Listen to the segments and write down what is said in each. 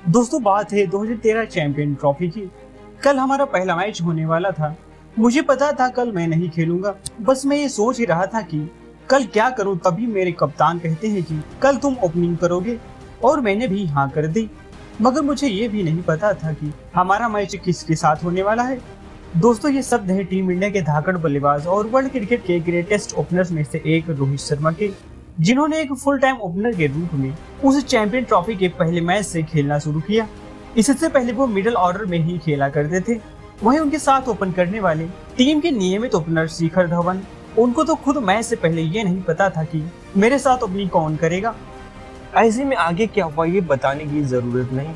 दोस्तों बात है 2013 चैंपियन ट्रॉफी की। कल हमारा पहला मैच होने वाला था। मुझे पता था कल मैं नहीं खेलूंगा। बस मैं ये सोच ही रहा था कि कल क्या करूं, तभी मेरे कप्तान कहते हैं कि कल तुम ओपनिंग करोगे और मैंने भी हाँ कर दी। मगर मुझे ये भी नहीं पता था कि हमारा मैच किसके साथ होने वाला है। दोस्तों ये शब्द है टीम इंडिया के धाकड़ बल्लेबाज और वर्ल्ड क्रिकेट के ग्रेटेस्ट ओपनर्स में से एक रोहित शर्मा के, जिन्होंने एक फुल टाइम ओपनर के रूप में उस चैंपियन ट्रॉफी के पहले मैच से खेलना शुरू किया। इससे पहले वो मिडिल ऑर्डर में ही खेला करते थे। वहीं उनके साथ ओपन करने वाले टीम के नियमित ओपनर शिखर धवन, उनको तो खुद मैच से पहले ये नहीं पता था कि मेरे साथ ओपनिंग कौन करेगा। ऐसे में आगे क्या हुआ ये बताने की जरूरत नहीं।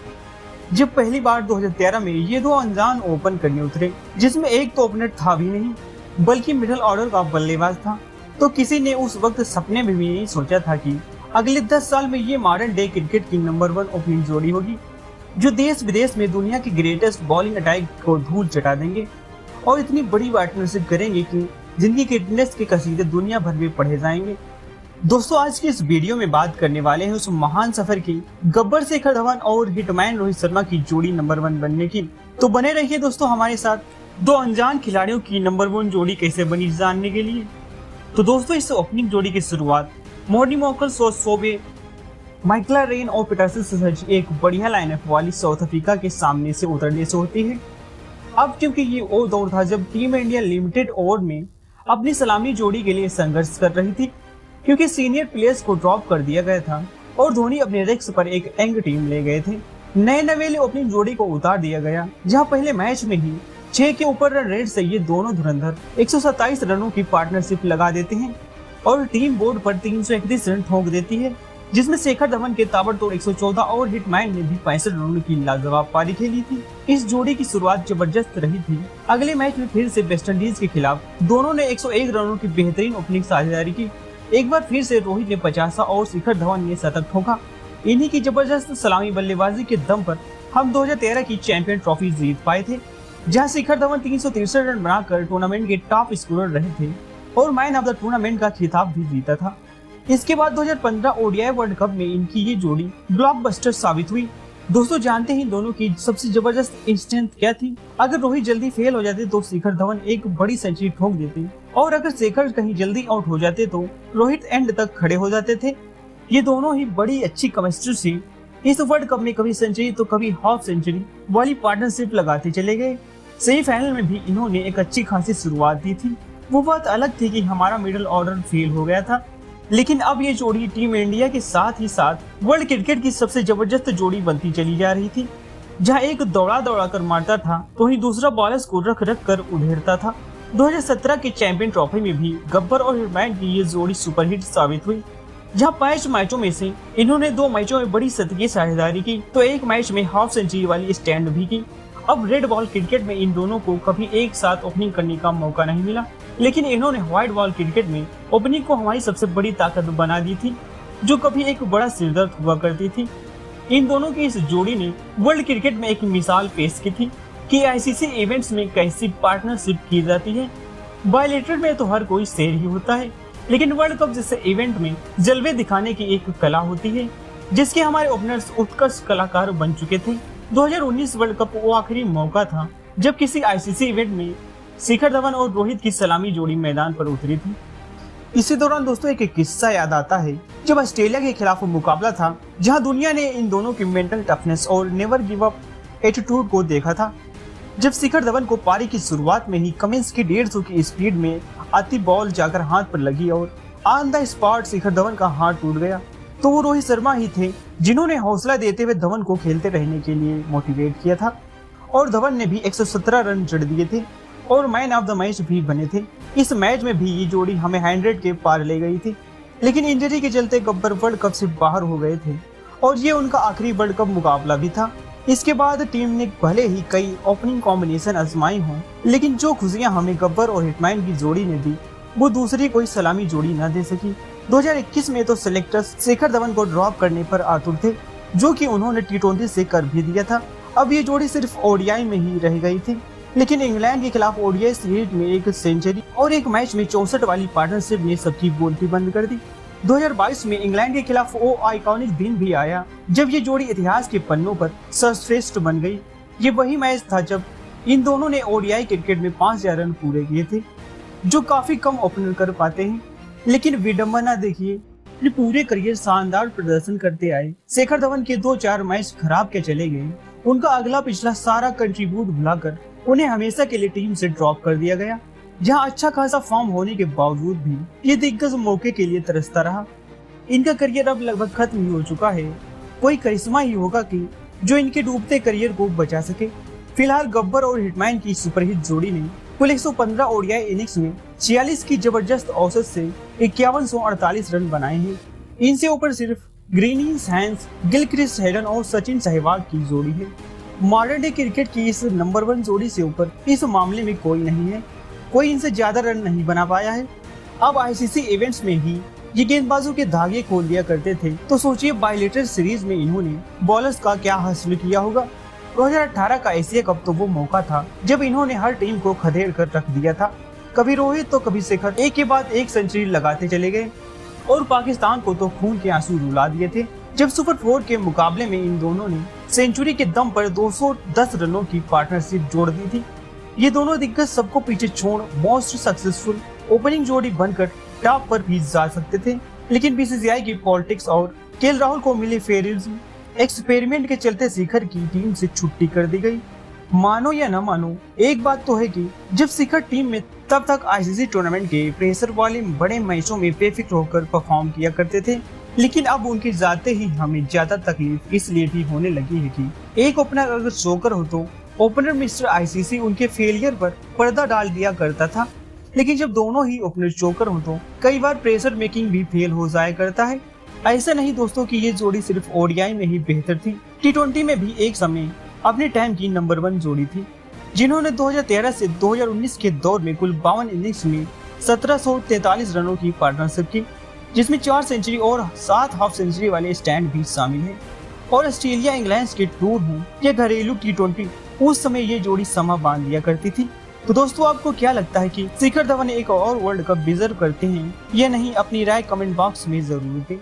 जब पहली बार 2013 में ये दो अनजान ओपन करने उतरे, जिसमें एक तो ओपनर था भी नहीं बल्कि मिडिल ऑर्डर का बल्लेबाज था, तो किसी ने उस वक्त सपने में भी नहीं सोचा था कि अगले 10 साल में ये मॉडर्न डे क्रिकेट की नंबर 1 ओपनिंग जोड़ी होगी, जो देश विदेश में दुनिया की ग्रेटेस्ट बॉलिंग अटैक को धूल चटा देंगे और इतनी बड़ी पार्टनरशिप करेंगे कि जिनकी क्रिकेटनेस के कसीदे दुनिया भर में पढ़े जाएंगे। दोस्तों आज की इस वीडियो में बात करने वाले हैं उस महान सफर की, गब्बर शिखर धवन और हिटमैन रोहित शर्मा की जोड़ी नंबर 1 बनने की। तो बने रहिए दोस्तों हमारे साथ दो अनजान खिलाड़ियों की नंबर 1 जोड़ी कैसे बनी जानने के लिए। तो दोस्तों इस ओपनिंग जोड़ी की शुरुआत मॉर्नी मोकल्स और सोबे माइक्लारेन और पीटरसन से सजी एक बढ़िया लाइनअप वाली साउथ अफ्रीका के सामने से उतरने से होती है। अब क्योंकि ये वो दौर था जब टीम इंडिया लिमिटेड ओवर में अपनी सलामी जोड़ी के लिए संघर्ष कर रही थी, क्योंकि सीनियर प्लेयर्स को ड्रॉप कर दिया गया था और धोनी अपने रिस्क पर एक यंग टीम ले गए थे। नए नवेले ओपनिंग जोड़ी को उतार दिया गया, जहां पहले मैच में ही 6 के ऊपर रन रेट से ये दोनों धुरंधर 127 रनों की पार्टनरशिप लगा देते हैं और टीम बोर्ड पर 331 रन ठोक देती है, जिसमें शिखर धवन के ताबड़तोड़ 114 और हिटमैन ने भी 65 रनों की लाजवाब पारी खेली थी। इस जोड़ी की शुरुआत जबरदस्त रही थी। अगले मैच में फिर से वेस्टइंडीज के खिलाफ दोनों ने 101 रनों की बेहतरीन ओपनिंग साझेदारी की। एक बार फिर से रोहित ने 50 और शिखर धवन ने शतक ठोका। इन्हीं की जबरदस्त सलामी बल्लेबाजी के दम पर हम 2013 की चैंपियन ट्रॉफी जीत पाए थे, जहां शिखर धवन 363 रन बनाकर टूर्नामेंट के टॉप स्कोरर रहे थे और मैन ऑफ द टूर्नामेंट का खिताब भी जीता था। इसके बाद 2015 ओडीआई वर्ल्ड कप में इनकी ये जोड़ी ब्लॉकबस्टर साबित हुई। दोस्तों जानते ही दोनों की सबसे जबरदस्त स्ट्रेंथ क्या थी। अगर रोहित जल्दी फेल हो जाते तो शिखर धवन एक बड़ी सेंचुरी ठोक देते और अगर शिखर कहीं जल्दी आउट हो जाते तो रोहित एंड तक खड़े हो जाते थे। ये दोनों ही बड़ी अच्छी केमिस्ट्री से इस वर्ल्ड कप में कभी सेंचुरी तो कभी हाफ सेंचुरी वाली पार्टनरशिप लगाते चले गए। सेमीफाइनल में भी इन्होंने एक अच्छी खासी शुरुआत दी थी। वो बात अलग थी कि हमारा मिडिल ऑर्डर फेल हो गया था, लेकिन अब ये जोड़ी टीम इंडिया के साथ ही साथ वर्ल्ड क्रिकेट की सबसे जबरदस्त जोड़ी बनती चली जा रही थी, जहां एक दौड़ा दौड़ा कर मारता था तो ही दूसरा बॉलर्स को रख रख कर उधेड़ता था। 2017 के चैंपियन ट्रॉफी में भी गब्बर और हिटमैन की ये जोड़ी सुपरहिट साबित हुई, जहां 5 मैचों में से इन्होंने 2 मैचों में बड़ी शतकीय साझेदारी की तो एक मैच में हाफ सेंचुरी वाली स्टैंड भी की। अब रेड बॉल क्रिकेट में इन दोनों को कभी एक साथ ओपनिंग करने का मौका नहीं मिला, लेकिन इन्होंने व्हाइट बॉल क्रिकेट में ओपनिंग को हमारी सबसे बड़ी ताकत बना दी थी, जो कभी एक बड़ा सिरदर्द हुआ करती थी। इन दोनों की इस जोड़ी ने वर्ल्ड क्रिकेट में एक मिसाल पेश की थी कि आईसीसी इवेंट्स में कैसी पार्टनरशिप की जाती है। बायलेटरल में तो हर कोई शेर ही होता है, लेकिन वर्ल्ड कप जैसे इवेंट में जलवे दिखाने की एक कला होती है, जिसके हमारे ओपनर्स उत्कृष्ट कलाकार बन चुके थे। 2019 वर्ल्ड कप वो आखिरी मौका था जब किसी आईसीसी इवेंट में शिखर धवन और रोहित की सलामी जोड़ी मैदान पर उतरी थी। इसी दौरान दोस्तों एक किस्सा याद आता है जब ऑस्ट्रेलिया के खिलाफ मुकाबला था, जहां दुनिया ने इन दोनों की मेंटल टफनेस और नेवर गिव अप एटीट्यूड को देखा था। जब शिखर धवन को पारी की शुरुआत में ही कमिंस की 150 की स्पीड में आती बॉल जाकर हाथ पर लगी और on the spot Shikhar Dhawan का हाथ टूट गया, तो वो रोहित शर्मा ही थे जिन्होंने हौसला देते हुए धवन को खेलते रहने के लिए मोटिवेट किया था और धवन ने भी 117 रन जड़ दिए थे और मैन ऑफ द मैच भी बने थे। इस मैच में भी ये जोड़ी हमें 100 के पार ले गई थी, लेकिन इंजरी के चलते गब्बर वर्ल्ड कप से बाहर हो गए थे और ये उनका आखिरी वर्ल्ड कप मुकाबला भी था। इसके बाद टीम ने भले ही कई ओपनिंग कॉम्बिनेशन आजमाई हों, लेकिन जो खुशियां हमें गब्बर और हिटमैन की जोड़ी ने दी वो दूसरी कोई सलामी जोड़ी न दे सकी। 2021 में तो सिलेक्टर्स शिखर धवन को ड्रॉप करने पर आतुर थे, जो कि उन्होंने T20 से कर भी दिया था। अब ये जोड़ी सिर्फ ओडीआई में ही रह गई थी, लेकिन इंग्लैंड के खिलाफ ओडीआई सीरीज में एक सेंचुरी और एक मैच में 64 वाली पार्टनरशिप ने सबकी बोलती बंद कर दी। 2022 में इंग्लैंड के खिलाफ वो आइकॉनिक दिन भी आया जब ये जोड़ी इतिहास के पन्नों पर सर्वश्रेष्ठ बन गई। ये वही मैच था जब इन दोनों ने ओडीआई क्रिकेट में 5000 रन पूरे किए थे, जो काफी कम ओपनर कर पाते हैं। लेकिन विडंबना देखिए, अपने पूरे करियर शानदार प्रदर्शन करते आए शेखर धवन के 2-4 मैच खराब के चले गए। उनका अगला पिछला सारा कंट्रीब्यूट भुलाकर उन्हें हमेशा के लिए टीम से ड्रॉप कर दिया गया, जहां अच्छा खासा फॉर्म होने के बावजूद भी ये दिग्गज मौके के लिए तरसता रहा। इनका करियर अब लगभग खत्म ही हो चुका है। कोई करिश्मा ही होगा कि जो इनके डूबते करियर को बचा सके। फिलहाल गब्बर और हिटमैन की सुपरहिट जोड़ी ने कुल 115 ओडीआई इनिंग्स में 46 की जबरदस्त औसत से 5148 रन बनाए हैं। इनसे ऊपर सिर्फ ग्रीनिस हैंस, गिलक्रिस्ट हेडन और सचिन सहवाग की जोड़ी है। मॉडर्न डे क्रिकेट की इस नंबर 1 जोड़ी से ऊपर इस मामले में कोई नहीं है। कोई इनसे ज्यादा रन नहीं बना पाया है। अब आईसीसी इवेंट्स में ही ये गेंदबाजों के धागे खोल दिया करते थे, तो सोचिए बायलेटरल सीरीज में इन्होंने बॉलर्स का क्या हासिल किया होगा। 2018 का एशिया कप तो वो मौका था जब इन्होंने हर टीम को खदेड़ कर रख दिया था। कभी रोहित तो कभी शेखर एक के बाद एक सेंचुरी लगाते चले गए और पाकिस्तान को तो खून के आंसू रुला दिए थे जब सुपर 4 के मुकाबले में इन दोनों ने सेंचुरी के दम पर 210 रनों की पार्टनरशिप जोड़ दी थी। ये दोनों दिग्गज सबको पीछे छोड़ मोस्ट सक्सेसफुल ओपनिंग जोड़ी बनकर टॉप पर भी जा सकते थे, लेकिन बीसीसीआई की पॉलिटिक्स और केएल राहुल को मिले फेयरिज्म एक्सपेरिमेंट के चलते शिखर की टीम से छुट्टी कर दी गई। मानो या न मानो, एक बात तो है कि जब शिखर टीम में तब तक आईसीसी टूर्नामेंट के प्रेशर वाले बड़े मैचों में बेफिक्र होकर परफॉर्म किया करते थे, लेकिन अब उनके जाते ही हमें ज्यादा तकलीफ इसलिए भी होने लगी है कि एक ओपनर अगर चौकर हो तो ओपनर मिस्टर आईसीसी उनके फेलियर पर पर्दा डाल दिया करता था, लेकिन जब दोनों ही ओपनर चौकर हो तो कई बार प्रेशर मेकिंग भी फेल हो जाया करता है। ऐसा नहीं दोस्तों कि ये जोड़ी सिर्फ ओडीआई में ही बेहतर थी, टी20 में भी एक समय अपने टाइम की नंबर 1 जोड़ी थी, जिन्होंने 2013 से 2019 के दौर में कुल 52 इनिंग्स में 1743 रनों की पार्टनरशिप की, जिसमें 4 सेंचुरी और 7 हाफ सेंचुरी वाले स्टैंड भी शामिल हैं। और ऑस्ट्रेलिया इंग्लैंड के टूर हो या घरेलू टी20, उस समय ये जोड़ी समा बांध लिया करती थी। तो दोस्तों, आपको क्या लगता है कि शिखर धवन एक और वर्ल्ड कप डिजर्व करते हैं या नहीं? अपनी राय कमेंट बॉक्स में जरूर दें।